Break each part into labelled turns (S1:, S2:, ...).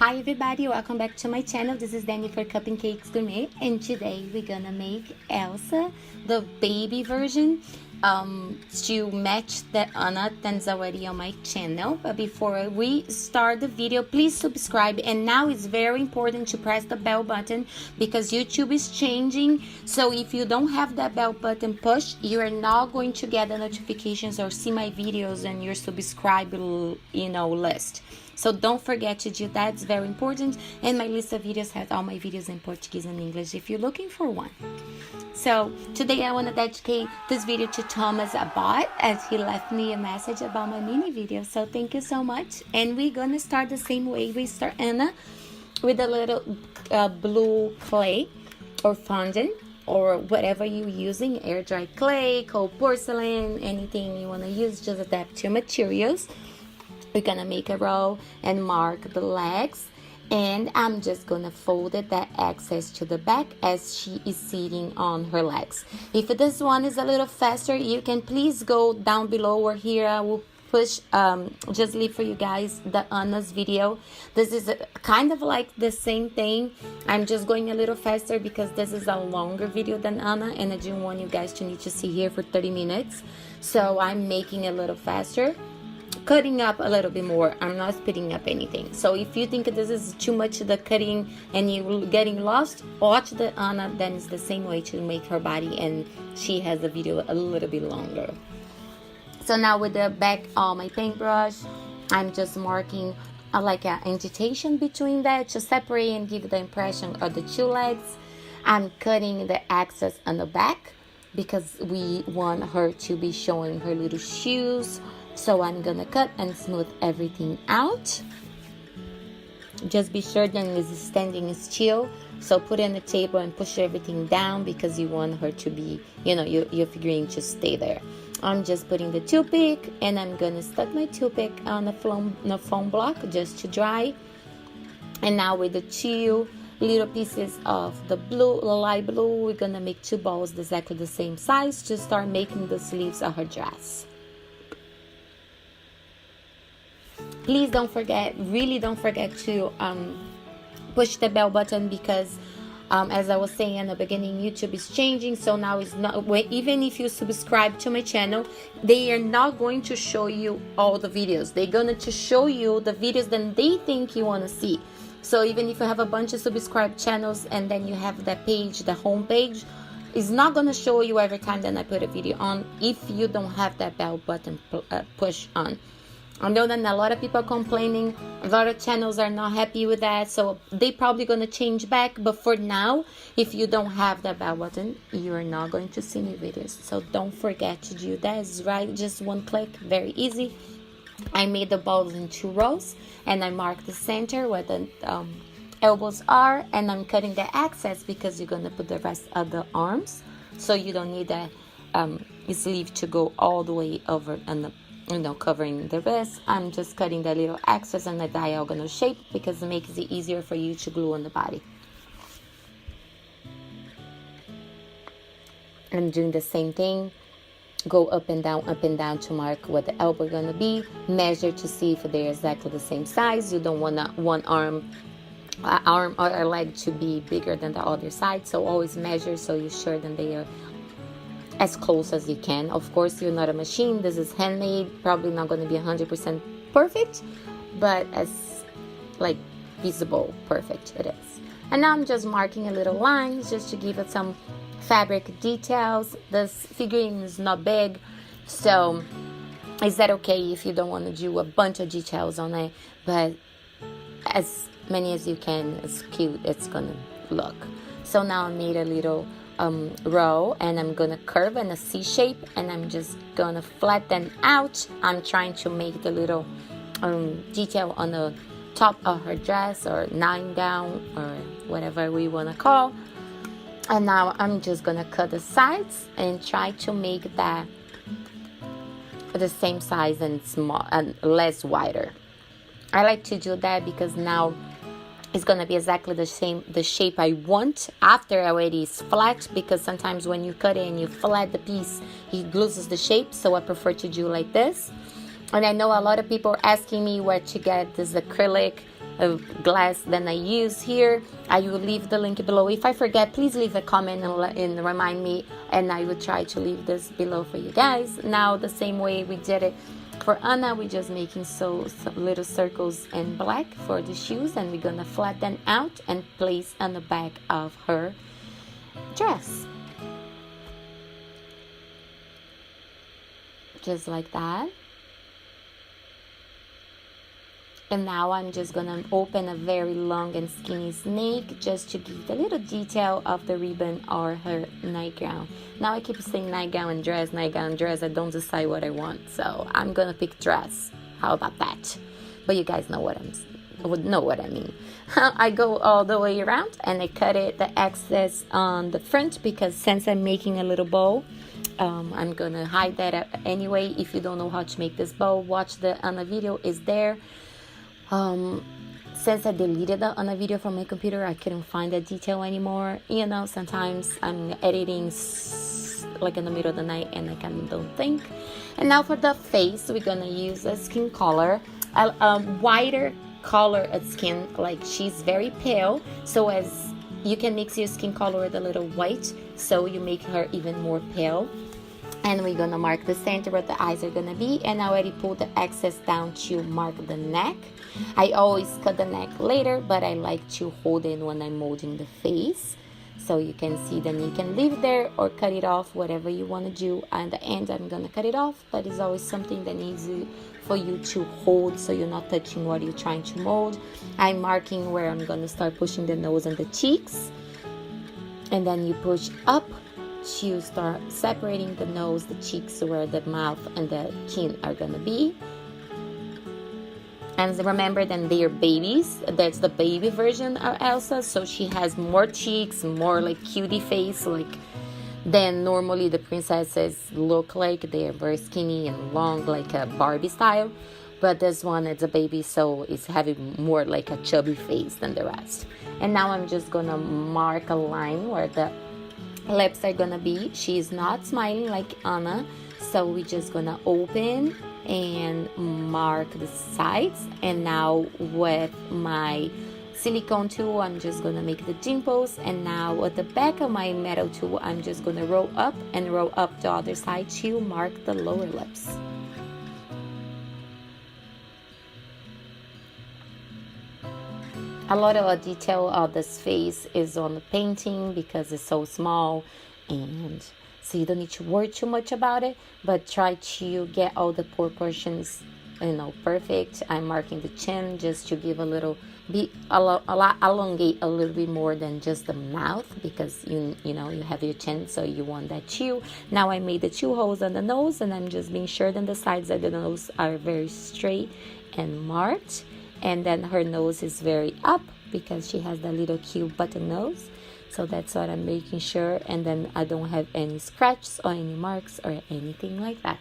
S1: Hi everybody, welcome back to my channel. This is Danny for Cup and Cakes Gourmet, and today we're gonna make Elsa, the baby version, to match the Anna that's already on my channel. But before we start the video, please subscribe, and now it's very important to press the bell button because YouTube is changing. So if you don't have that bell button pushed, you are not going to get the notifications or see my videos on your subscribe list. So don't forget to do that, it's very important. And my list of videos has all my videos in Portuguese and English if you're looking for one. So today I want to dedicate this video to Thomas Abad, as he left me a message about my mini video. So thank you so much. And we're going to start the same way we start Anna, with a little blue clay or fondant, or whatever you're using, air dry clay, cold porcelain, anything you want to use, just adapt to your materials. We're gonna make a row and mark the legs, and I'm just gonna fold it that access to the back as she is sitting on her legs. If this one is a little faster, you can please go down below or here. I will push just leave for you guys the Anna's video. This is kind of like the same thing. I'm just going a little faster because this is a longer video than Anna, and I didn't want you guys to need to see here for 30 minutes, so I'm making it a little faster, cutting up a little bit more. I'm not speeding up anything. So if you think this is too much the cutting and you're getting lost, watch the Anna. Then it's the same way to make her body, and she has the video a little bit longer. So now with the back of my paintbrush, I'm just marking like an indentation between that to separate and give the impression of the two legs. I'm cutting the access on the back because we want her to be showing her little shoes. So I'm gonna cut and smooth everything out. Just be sure that it's standing still. So put it on the table and push everything down because you want her to be, your figurine to stay there. I'm just putting the toothpick, and I'm gonna stuck my toothpick on the foam block just to dry. And now with the two little pieces of the light blue, we're gonna make two balls exactly the same size to start making the sleeves of her dress. Please don't forget, really don't forget to push the bell button because as I was saying in the beginning, YouTube is changing. So now it's not, even if you subscribe to my channel, they are not going to show you all the videos. They're going to show you the videos that they think you want to see. So even if you have a bunch of subscribed channels and then you have that page, the home page, it's not going to show you every time that I put a video on if you don't have that bell button push on. I know that a lot of people are complaining, a lot of channels are not happy with that, so they probably going to change back. But for now, if you don't have that bell button, you are not going to see new videos. So don't forget to do that. It's right, just one click, very easy. I made the balls in 2 rows, and I marked the center where the elbows are, and I'm cutting the access because you're going to put the rest of the arms, so you don't need that sleeve to go all the way over and the covering the wrist. I'm just cutting that little access in the diagonal shape because it makes it easier for you to glue on the body. I'm doing the same thing. Go up and down to mark what the elbow is gonna be. Measure to see if they're exactly the same size. You don't want one arm or leg to be bigger than the other side. So always measure so you're sure that they are as close as you can. Of course, you're not a machine. This is handmade. Probably not going to be 100% perfect, but as visible perfect it is. And now I'm just marking a little lines just to give it some fabric details. This figurine is not big, so is that okay if you don't want to do a bunch of details on it? But as many as you can, as cute it's gonna look. So now I made a little row, and I'm gonna curve in a C shape, and I'm just gonna flatten out. I'm trying to make the little detail on the top of her dress, or 9 gown, or whatever we want to call. And now I'm just gonna cut the sides and try to make that the same size and small and less wider. I like to do that because now it's gonna be exactly the shape I want after already is flat, because sometimes when you cut it and you flat the piece, it loses the shape. So I prefer to do like this. And I know a lot of people are asking me where to get this acrylic glass that I use here. I will leave the link below. If I forget, please leave a comment and remind me, and I will try to leave this below for you guys. Now the same way we did it for Anna, we're just making some little circles in black for the shoes, and we're gonna flatten out and place on the back of her dress. Just like that. And now I'm just gonna open a very long and skinny snake just to give a little detail of the ribbon or her nightgown. Now I keep saying nightgown and dress, I don't decide what I want, so I'm gonna pick dress. How about that? But you guys know what I mean. I go all the way around and I cut it the excess on the front, because since I'm making a little bow, I'm gonna hide that up anyway. If you don't know how to make this bow, watch the Anna video, is there. Since I deleted the Anna video from my computer, I couldn't find that detail anymore. You know, sometimes I'm editing like in the middle of the night and I kind of don't think. And now for the face, we're gonna use a skin color, a whiter color of skin. Like, she's very pale, so as you can mix your skin color with a little white, so you make her even more pale. And we're gonna mark the center where the eyes are gonna be, and I already pulled the excess down to mark the neck. I always cut the neck later, but I like to hold it when I'm molding the face, so you can see. Then you can leave there or cut it off, whatever you want to do. At the end I'm gonna cut it off, but it's always something that needs for you to hold, so you're not touching what you're trying to mold. I'm marking where I'm gonna start pushing the nose and the cheeks, and then you push up to start separating the nose, the cheeks, where the mouth and the chin are gonna be. And remember, then they're babies. That's the baby version of Elsa, so she has more cheeks, more like cutie face, like than normally the princesses look like. They're very skinny and long, like a Barbie style. But this one, it's a baby, so it's having more like a chubby face than the rest. And now I'm just gonna mark a line where the lips are gonna be. She's not smiling like Anna, so we're just gonna open and mark the sides. And now with my silicone tool, I'm just gonna make the dimples. And now with the back of my metal tool, I'm just gonna roll up and roll up the other side to mark the lower lips. A lot of the detail of this face is on the painting because it's so small, and so you don't need to worry too much about it, but try to get all the proportions, you know, perfect. I'm marking the chin just to give a little bit, elongate a little bit more than just the mouth, because you know you have your chin, so you want that chew. Now I made the 2 holes on the nose, and I'm just being sure that the sides of the nose are very straight and marked. And then her nose is very up because she has that little cute button nose. So that's what I'm making sure. And then I don't have any scratches or any marks or anything like that.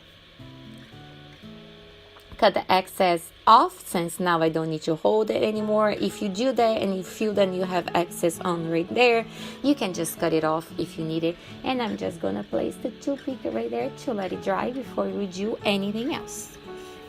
S1: Cut the excess off, since now I don't need to hold it anymore. If you do that and you feel that you have excess on right there, you can just cut it off if you need it. And I'm just gonna place the toothpick right there to let it dry before we do anything else.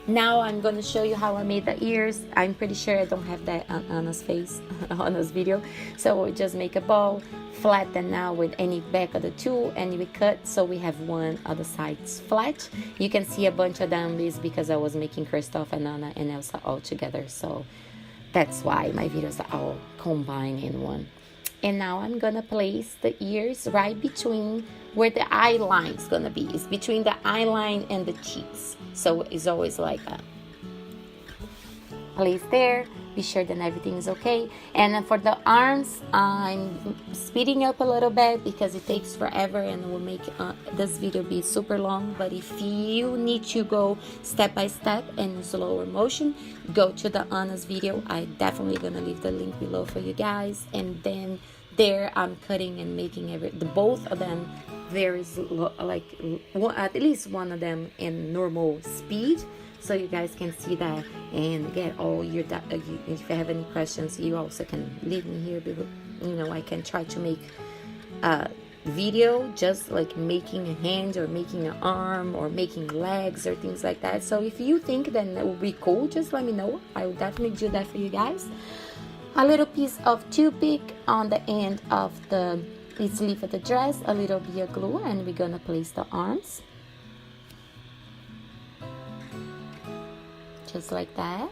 S1: Now I'm going to show you how I made the ears. I'm pretty sure I don't have that on Anna's face, on this video. So we just make a bow, flatten now with any back of the tool, and we cut so we have one of the sides flat. You can see a bunch of them is because I was making Kristoff and Anna and Elsa all together. So that's why my videos are all combined in one. And now I'm gonna place the ears right between where the eye line is gonna be. It's between the eye line and the cheeks. So it's always like that. Place there. Be sure that everything is okay. And then for the arms, I'm speeding up a little bit because it takes forever and will make this video be super long. But if you need to go step by step in slower motion, go to the Anna's video. I definitely gonna leave the link below for you guys. And then there I'm cutting and making both of them. There is like at least one of them in normal speed, so you guys can see that and get all your if you have any questions, you also can leave me here. You know, I can try to make a video just like making a hand or making an arm or making legs or things like that. So if you think that it would be cool, just let me know. I will definitely do that for you guys. A little piece of toothpick on the end of the sleeve of the dress, a little bit of glue, and we're gonna place the arms. Just like that.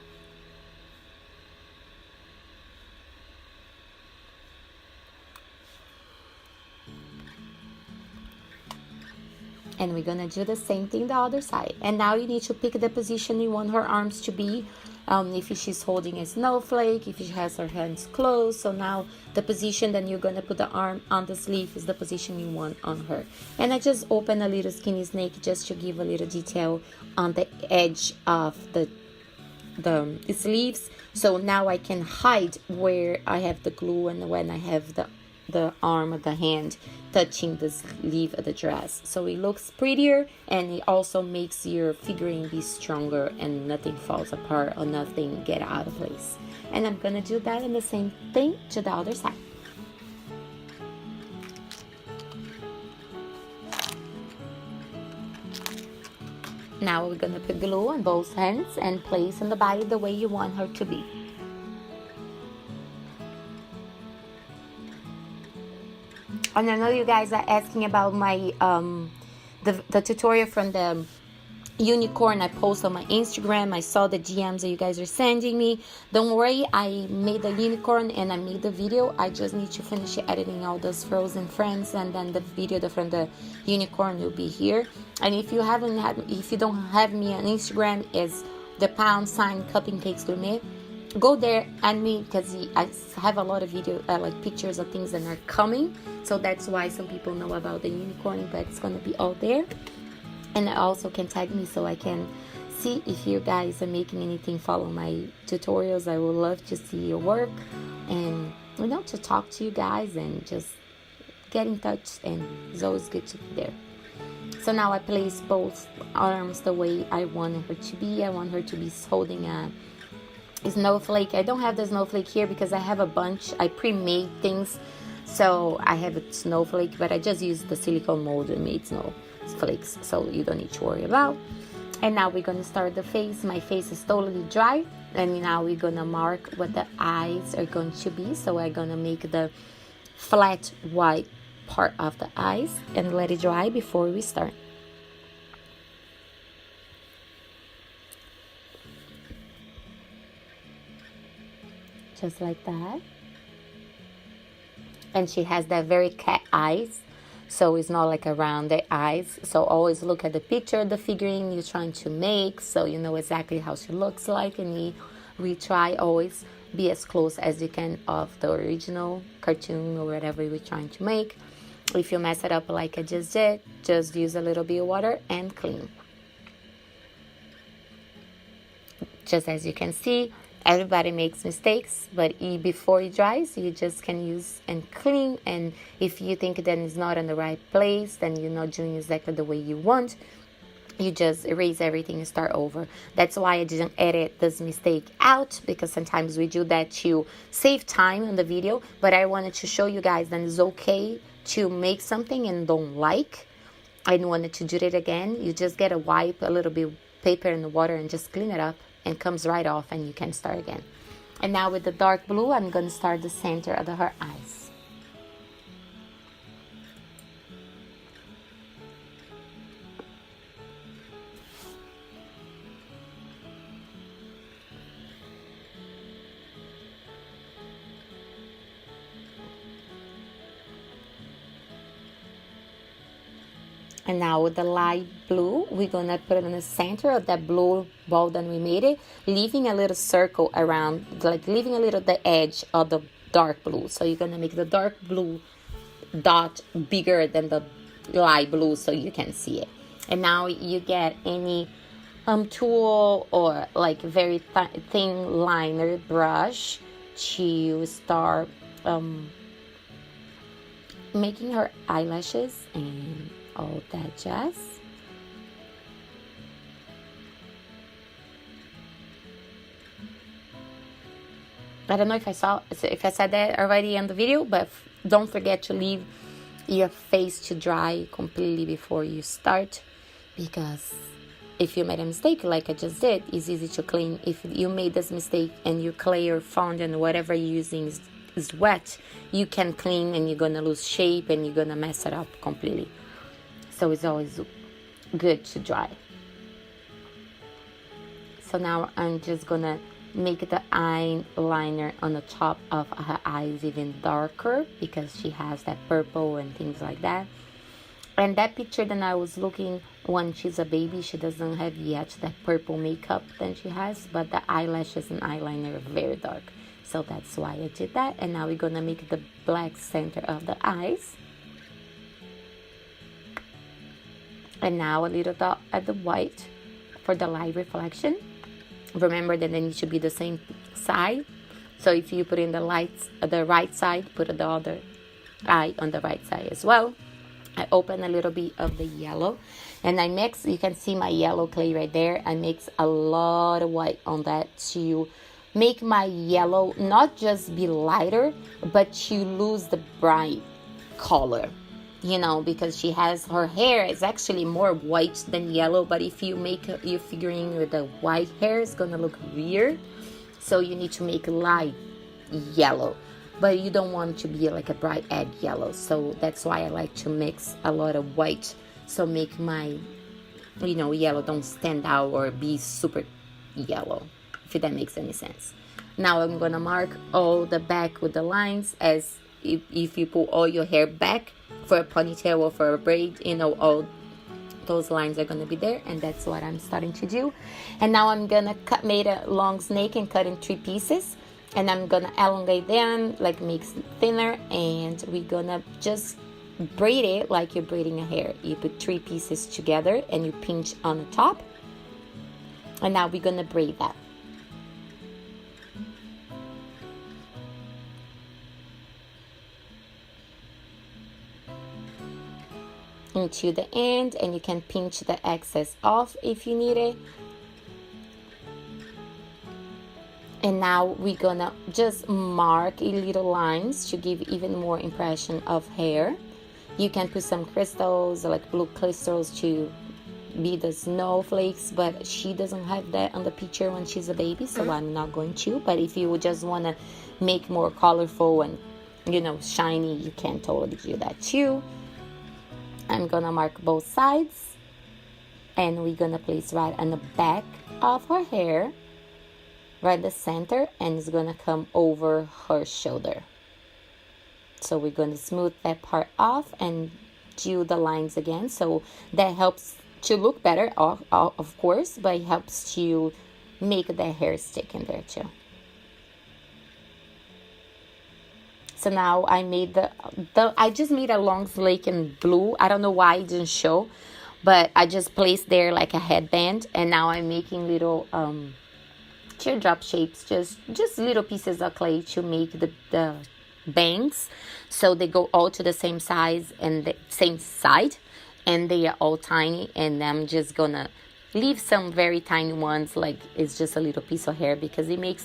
S1: And we're gonna do the same thing the other side. And now you need to pick the position you want her arms to be. If she's holding a snowflake, if she has her hands closed. So now the position that you're gonna put the arm on the sleeve is the position you want on her. And I just opened a little skinny snake just to give a little detail on the edge of the sleeves. So now I can hide where I have the glue and when I have the arm of the hand touching the sleeve of the dress. So it looks prettier, and it also makes your figurine be stronger and nothing falls apart or nothing get out of place. And I'm gonna do that in the same thing to the other side. Now we're gonna put glue on both hands and place on the body the way you want her to be. And I know you guys are asking about my the tutorial from the unicorn I post on my Instagram. I saw the DMs that you guys are sending me. Don't worry, I made the unicorn and I made the video. I just need to finish editing all those frozen frames, and then the video from the unicorn will be here. And if you don't have me on Instagram, is the # Cupping Cakes Gourmet. Go there and me, because I have a lot of video like pictures of things that are coming, so that's why some people know about the unicorn, but it's gonna be all there. And also can tag me so I can see if you guys are making anything, follow my tutorials. I would love to see your work and to talk to you guys and just get in touch, and it's always good to be there. So now I place both arms the way I wanted her to be. I want her to be holding a snowflake. I don't have the snowflake here because I have a bunch. I pre-made things, so I have a snowflake, but I just used the silicone mold and made snowflakes, so you don't need to worry about. And now we're gonna start the face. My face is totally dry, and now we're gonna mark what the eyes are going to be. So I'm gonna make the flat white part of the eyes and let it dry before we start. Just like that. And she has that very cat eyes, so it's not like a rounded eyes. So always look at the picture of the figurine you're trying to make, so you know exactly how she looks like. And we try always be as close as you can of the original cartoon or whatever we're trying to make. If you mess it up like I just did, just use a little bit of water and clean. Just as you can see, everybody makes mistakes, but before it dries, you just can use and clean. And if you think that it's not in the right place, then you're not doing exactly the way you want, you just erase everything and start over. That's why I didn't edit this mistake out, because sometimes we do that to save time on the video. But I wanted to show you guys that it's okay to make something and don't like. I wanted to do it again. You just get a wipe, a little bit of paper in the water, and just clean it up. And comes right off, and you can start again. And now with the dark blue, I'm going to start the center of her eyes. And now with the light blue, we're gonna put it in the center of that blue ball that we made it, leaving a little circle around, like leaving a little the edge of the dark blue. So you're gonna make the dark blue dot bigger than the light blue so you can see it. And now you get any tool or like very thin liner brush to start making her eyelashes and all that jazz. I don't know if I said that already in the video, but don't forget to leave your face to dry completely before you start, because if you made a mistake like I just did, it's easy to clean. If you made this mistake and your clay or fondant, whatever you're using is wet, you can clean and you're gonna lose shape and you're gonna mess it up completely. So it's always good to dry. So now I'm just gonna make the eyeliner on the top of her eyes even darker because she has that purple and things like that. And that picture that I was looking when she's a baby, she doesn't have yet that purple makeup that she has, but the eyelashes and eyeliner are very dark. So that's why I did that. And now we're gonna make the black center of the eyes. And now a little dot at the white for the light reflection. Remember that they need to be the same side. So if you put in the lights the right side, put the other eye on the right side as well. I open a little bit of the yellow and I mix, you can see my yellow clay right there. I mix a lot of white on that to make my yellow not just be lighter, but to lose the bright color. You know, because she has, her hair is actually more white than yellow, but if you make your figurine with the white hair, it's gonna look weird. So you need to make light yellow, but you don't want to be like a bright egg yellow. So that's why I like to mix a lot of white, so make my, you know, yellow don't stand out or be super yellow, if that makes any sense. Now I'm gonna mark all the back with the lines, as if you pull all your hair back for a ponytail or for a braid, you know, all those lines are going to be there. And that's what I'm starting to do. And now I'm gonna made a long snake and cut in 3 pieces, and I'm gonna elongate them, like make it thinner, and we're gonna just braid it like you're braiding a hair. You put 3 pieces together and you pinch on the top, and now we're gonna braid that. Into the end, and you can pinch the excess off if you need it. And now we're gonna just mark little lines to give even more impression of hair. You can put some crystals, like blue crystals, to be the snowflakes, but she doesn't have that on the picture when she's a baby, so I'm not going to. But if you just want to make more colorful and, you know, shiny, you can totally do that too. I'm gonna mark both sides, and we're gonna place right on the back of her hair, right the center, and it's gonna come over her shoulder. So we're gonna smooth that part off and do the lines again. So that helps to look better, of course, but it helps to make the hair stick in there too. So now I made I just made a long snake in blue. I don't know why it didn't show, but I just placed there like a headband, and now I'm making little teardrop shapes, just little pieces of clay to make the bangs, so they go all to the same size and the same side, and they are all tiny. And I'm just gonna leave some very tiny ones, like it's just a little piece of hair, because it make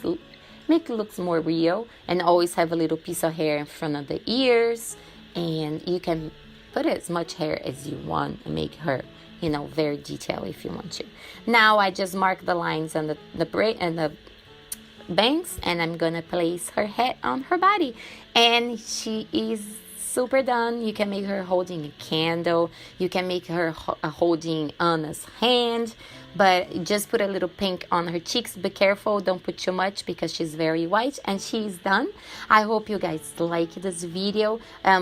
S1: it looks more real. And always have a little piece of hair in front of the ears, and you can put as much hair as you want and make her, you know, very detailed if you want to. Now I just mark the lines on the braid and the bangs, and I'm gonna place her head on her body, and she is super done. You can make her holding a candle, you can make her holding Anna's hand, but just put a little pink on her cheeks. Be careful, don't put too much because she's very white, and she's done. I hope you guys like this video.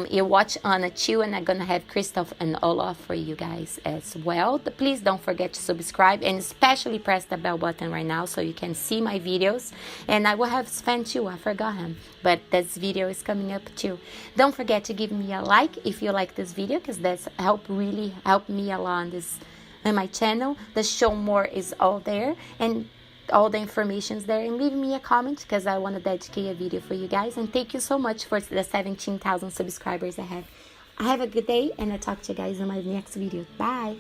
S1: You watch Anna too, and I'm gonna have Christoph and Olaf for you guys as well. Please don't forget to subscribe, and especially press the bell button right now so you can see my videos. And I will have Sven too, I forgot him, but this video is coming up too. Don't forget to give me a like if you like this video, because that's really help me a lot on this and my channel. The show more is all there, and all the information is there. And leave me a comment, because I want to dedicate a video for you guys. And thank you so much for the 17,000 subscribers I have. Have a good day, and I'll talk to you guys in my next video. Bye.